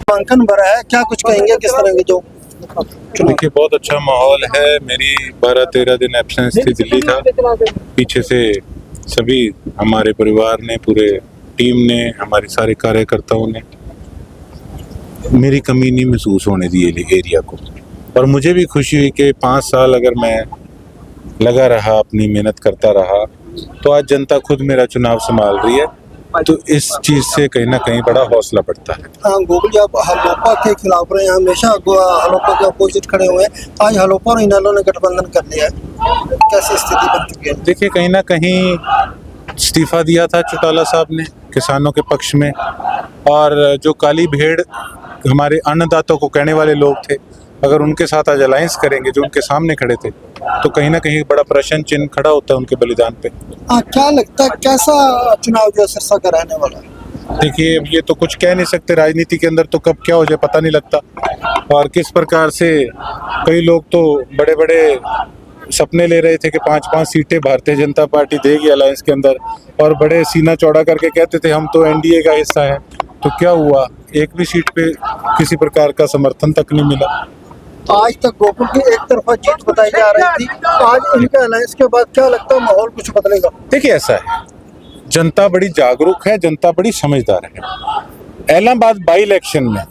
नामांकन भरा है, क्या कुछ कहेंगे, किस तरह के जो देखिए बहुत अच्छा माहौल है। मेरी 12-13 दिन एब्सेंस थी, दिल्ली था। पीछे से सभी हमारे परिवार ने, पूरे टीम ने, हमारे सारे कार्यकर्ताओं ने मेरी कमी नहीं महसूस होने दी एरिया को। और मुझे भी खुशी हुई कि 5 साल अगर मैं लगा रहा, अपनी मेहनत करता रहा, तो आज जनता खुद मेरा चुनाव संभाल रही है। तो इस चीज से कहीं ना कहीं बड़ा हौसला बढ़ता है। हाँ, गोकुल जी आप हलोपा के खिलाफ रहे हैं, हमेशा हलोपा के अपोजिट खड़े हुए हैं। आज हलोपा और इनेलो ने गठबंधन कर लिया है, कैसी स्थिति बन चुकी है? देखिए कहीं ना कहीं इस्तीफा दिया था चौटाला साहब ने किसानों के पक्ष में, और जो काली भेड़ हमारे अन्नदाताओं को कहने वाले लोग थे, अगर उनके साथ आज अलायंस करेंगे, जो उनके सामने खड़े थे, तो कहीं ना कहीं बड़ा प्रश्न चिन्ह खड़ा होता है उनके बलिदान पे। क्या लगता है कैसा चुनाव जो सिरसा का रहने वाला है? देखिए अब ये तो कुछ कह नहीं सकते, राजनीति के अंदर तो कब क्या हो जाए पता नहीं लगता। और किस प्रकार से कई लोग तो बड़े बड़े सपने ले रहे थे कि 5-5 सीटें भारतीय जनता पार्टी देगी अलायंस के अंदर, और बड़े सीना चौड़ा करके कहते थे हम तो एनडीए का हिस्सा है। तो क्या हुआ, एक भी सीट पे किसी प्रकार का समर्थन तक नहीं मिला। आज तक गोकुल की एक तरफा जीत बताई जा रही थी, आज इनके अलायंस के बाद क्या लगता है माहौल कुछ बदलेगा? देखिए ऐसा है, जनता बड़ी जागरूक है, जनता बड़ी समझदार है। इलाहाबाद बाई इलेक्शन में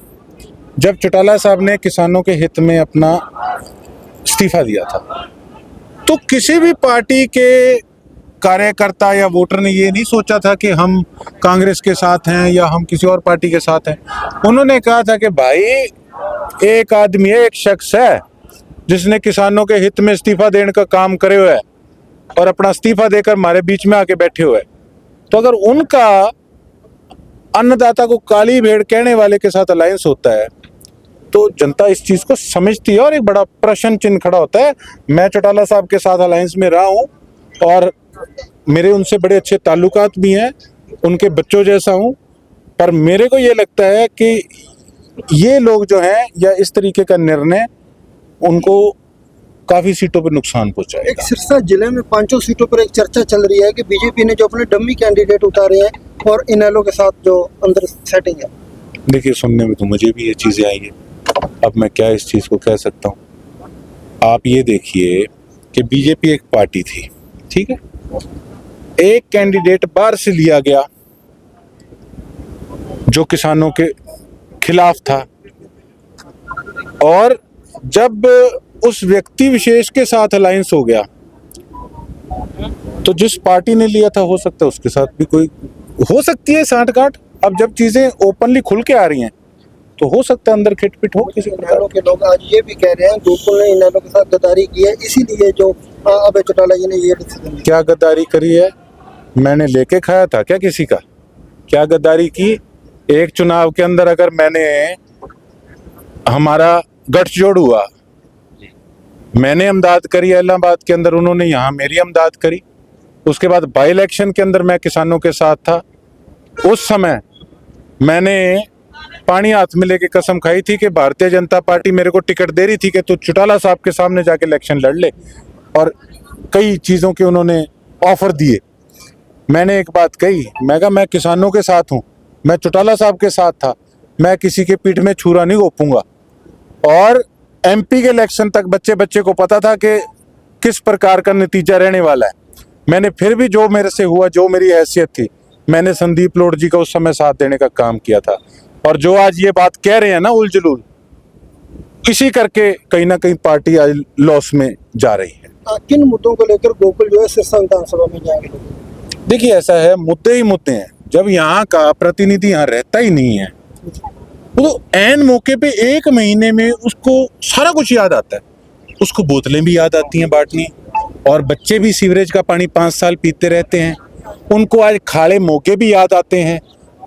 जब चौटाला साहब ने किसानों के हित में अपना इस्तीफा दिया था, तो किसी भी पार्टी के कार्यकर्ता या वोटर ने ये नहीं सोचा था कि हम कांग्रेस के साथ हैं या हम किसी और पार्टी के साथ हैं। उन्होंने कहा था कि भाई एक आदमी है, एक शख्स है जिसने किसानों के हित में इस्तीफा देने का काम करे हुए है और अपना इस्तीफा देकर हमारे बीच में आके बैठे हुए। तो अगर उनका अन्नदाता को काली भेड़ कहने वाले के साथ अलायंस होता है, तो जनता इस चीज को समझती है और एक बड़ा प्रश्न चिन्ह खड़ा होता है। मैं चौटाला साहब के साथ अलायंस में रहा हूं और मेरे उनसे बड़े अच्छे ताल्लुकात भी हैं, उनके बच्चों जैसा हूं, पर मेरे को ये लगता है कि ये लोग जो हैं या इस तरीके का निर्णय उनको काफी सीटों पर नुकसान पहुंचाएगा। एक सिरसा जिले में 5 सीटों पर एक चर्चा चल रही है कि बीजेपी ने जो अपने डम्मी कैंडिडेट उतारे हैं और इनेलो के साथ जो अंदर सेटिंग है। देखिए सुनने में तो मुझे भी ये चीजें आई है, अब मैं क्या इस चीज को कह सकता हूँ। आप ये देखिए कि बीजेपी एक पार्टी थी, ठीक है, एक कैंडिडेट बाहर से लिया गया जो किसानों के खिलाफ था, और जब उस व्यक्ति विशेष के साथ अलायंस हो गया, तो जिस पार्टी ने लिया था हो सकता है उसके साथ भी कोई हो सकती है सांठ-गांठ। अब जब चीजें ओपनली खुल के आ रही हैं तो हो सकता है अंदर खिटपिट हो किसी इनेलो के लोग आज ये भी कह रहे हैं गोकुल ने इनेलो के साथ गद्दारी की है, इसीलिए जो अभय चौटाला जी ने ये डिसीजन लिया। क्या गद्दारी करी है? मैंने लेके खाया था क्या किसी का? क्या गद्दारी की? एक चुनाव के अंदर अगर मैंने, हमारा गठजोड़ हुआ, मैंने अमदाद करी इलाहाबाद के अंदर, उन्होंने यहाँ मेरी अमदाद करी। उसके बाद बाई इलेक्शन के अंदर मैं किसानों के साथ था। उस समय मैंने पानी हाथ में लेके कसम खाई थी कि भारतीय जनता पार्टी मेरे को टिकट दे रही थी कि तू चौटाला साहब के सामने जाके इलेक्शन लड़ ले, और कई चीज़ों के उन्होंने ऑफर दिए। मैंने एक बात कही, मैं कहा मैं किसानों के साथ हूँ, मैं चौटाला साहब के साथ था, मैं किसी के पीठ में छुरा नहीं घोंपूंगा। और एमपी के इलेक्शन तक बच्चे बच्चे को पता था कि किस प्रकार का नतीजा रहने वाला है। मैंने फिर भी जो मेरे से हुआ, जो मेरी हैसियत थी, मैंने संदीप लोढ़ जी का उस समय साथ देने का काम किया था। और जो आज ये बात कह रहे हैं ना उलझुल, इसी करके कहीं ना कहीं पार्टी आज लॉस में जा रही है। किन मुद्दों को लेकर गोकुल जो है सिरसा विधानसभा में जाएंगे? देखिए ऐसा है, मुद्दे ही मुद्दे हैं। जब यहाँ का प्रतिनिधि यहाँ रहता ही नहीं है, तो ऐन मौके पे 1 महीने में उसको सारा कुछ याद आता है। उसको बोतलें भी याद आती हैं बांटनी, और बच्चे भी सीवरेज का पानी 5 साल पीते रहते हैं। उनको आज खाड़े मौके भी याद आते हैं।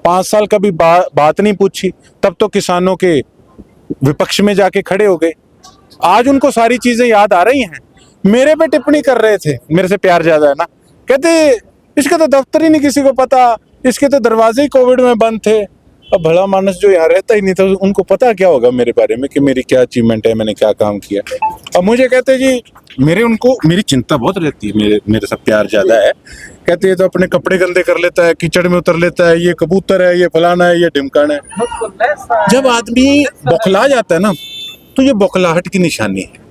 5 साल कभी बात नहीं पूछी, तब तो किसानों के विपक्ष में जाके खड़े हो गए। आज उनको सारी चीजें याद आ रही हैं। मेरे पे टिप्पणी कर रहे थे, मेरे से प्यार ज्यादा है ना, कहते इसके तो दफ्तर ही नहीं किसी को पता, इसके तो दरवाजे ही कोविड में बंद थे, अब भला मानस जो यहाँ रहता ही नहीं था उनको पता क्या होगा मेरे बारे में कि मेरी क्या अचीवमेंट है, मैंने क्या काम किया। अब मुझे कहते हैं जी मेरी चिंता बहुत रहती है, मेरे से प्यार ज्यादा है। कहते हैं तो अपने कपड़े गंदे कर लेता है, कीचड़ में उतर लेता है, ये कबूतर है, ये फलाना है, ये ढिमकाना है। जब आदमी बौखला जाता है ना तो ये बौखलाहट की निशानी है।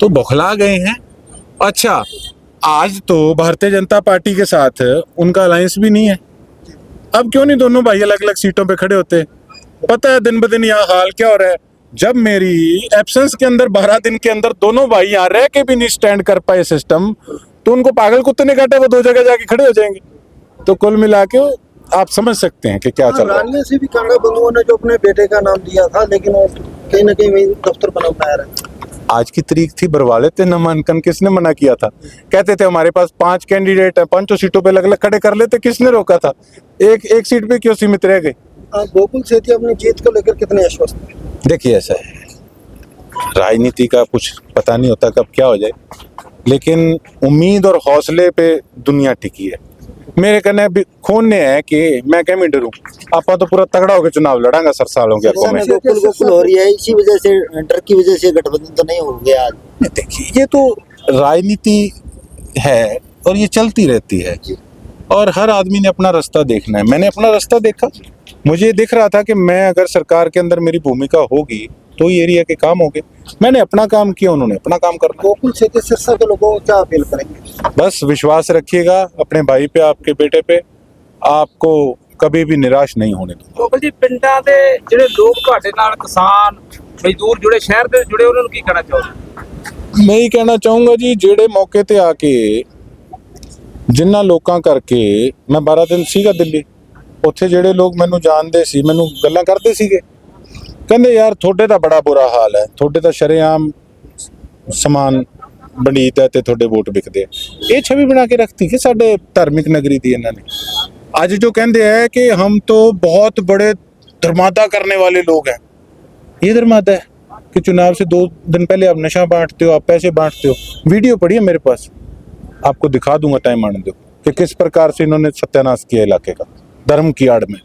तो बौखला गए हैं। अच्छा, आज तो भारतीय जनता पार्टी के साथ उनका अलायंस भी नहीं है। अब क्यों नहीं दोनों भाई अलग अलग सीटों पे खड़े होते? पता है दिन ब दिन यहाँ हाल क्या हो रहा है। जब मेरी एब्सेंस के अंदर 12 दिन के अंदर दोनों भाई यहाँ रह के भी नहीं स्टैंड कर पाए सिस्टम, तो उनको पागल कुत्ते ने काटा, वो 2 जगह जाके खड़े हो जाएंगे। तो कुल मिला के आप समझ सकते हैं कि क्या चल रहा है। रानिया से भी कांगड़ा बंधुओं ने जो अपने बेटे का नाम दिया था, लेकिन वो कहीं ना कहीं वही दफ्तर बना बनाया रहा। आज की तारीख थी, भरवा लेते नामांकन। किसने मना किया था? कहते थे हमारे पास 5 कैंडिडेट हैं, 5 सीटों पे अलग अलग खड़े कर लेते। किसने रोका था? एक सीट पे क्यों सीमित रह गए? गोकुल सेठी अपनी जीत को लेकर कितने आश्वस्त हैं? देखिए, ऐसा है, राजनीति का कुछ पता नहीं होता कब क्या हो जाए, लेकिन उम्मीद और हौसले पे दुनिया टिकी है। मेरे कहने भी खोने है कि मैं क्या डरूं, आपा तो पूरा तगड़ा होकर चुनाव लड़ांगा सर सालों के आपको में। गोकुल हो रही है, इसी वजह से, डर की वजह से गठबंधन तो नहीं हो गया आज। देखिए, ये तो राजनीति है और ये चलती रहती है, और हर आदमी ने अपना रास्ता देखना है। मैंने अपना रास्ता देखा, मुझे दिख रहा था कि मैं अगर सरकार के अंदर मेरी भूमिका होगी तो ये एरिया के काम होंगे। मैंने अपना काम किया, उन्होंने अपना काम करना। गोकुल सेठी सिरसा के लोगों को क्या अपील करेंगे? बस विश्वास रखिएगा अपने भाई पे, आपके बेटे पे, आपको कभी भी निराश नहीं होने दूंगा। ਗੋਕਲ ਜੀ, ਪਿੰਡਾਂ ਦੇ ਜਿਹੜੇ ਲੋਕ ਤੁਹਾਡੇ ਨਾਲ ਕਿਸਾਨ ਮਜ਼ਦੂਰ जुड़े शहर ਦੇ जुड़े ਉਹਨਾਂ ਨੂੰ ਕੀ ਕਹਿਣਾ ਚਾਹੋਗੇ? मैं ही कहना चाहूंगा जी, ਜਿਹੜੇ ਮੌਕੇ ਤੇ ਆ ਕੇ ਜਿਨ੍ਹਾਂ ਲੋਕਾਂ ਕਰਕੇ ਮੈਂ 12 ਦਿਨ ਸੀਗਾ ਦਿੱਲੀ, ਉੱਥੇ ਜਿਹੜੇ ਲੋਕ ਮੈਨੂੰ ਜਾਣਦੇ ਸੀ, ਮੈਨੂੰ ਗੱਲਾਂ ਕਰਦੇ ਸੀਗੇ, ਕਹਿੰਦੇ ਯਾਰ ਤੁਹਾਡੇ ਤਾਂ ਬੜਾ ਬੁਰਾ ਹਾਲ ਹੈ, ਤੁਹਾਡੇ ਤਾਂ ਸ਼ਰੇਆਮ ਸਮਾਨ ਬਣੀਤ ਹੈ ਤੇ ਤੁਹਾਡੇ ਵੋਟ ਵਿਕਦੇ ਆ। ਇਹ ਛਵੀ ਬਣਾ ਕੇ ਰੱਖਤੀ ਕਿ ਸਾਡੇ ਧਾਰਮਿਕ ਨਗਰੀ ਦੀ ਇਹਨਾਂ ਨੇ। आज जो कहते हैं कि हम तो बहुत बड़े धर्मादा करने वाले लोग हैं, ये धर्मादा है कि चुनाव से 2 दिन पहले आप नशा बांटते हो, आप पैसे बांटते हो। वीडियो पड़ी है मेरे पास, आपको दिखा दूंगा टाइम आने दो कि किस प्रकार से इन्होंने सत्यानाश किया इलाके का धर्म की आड़ में।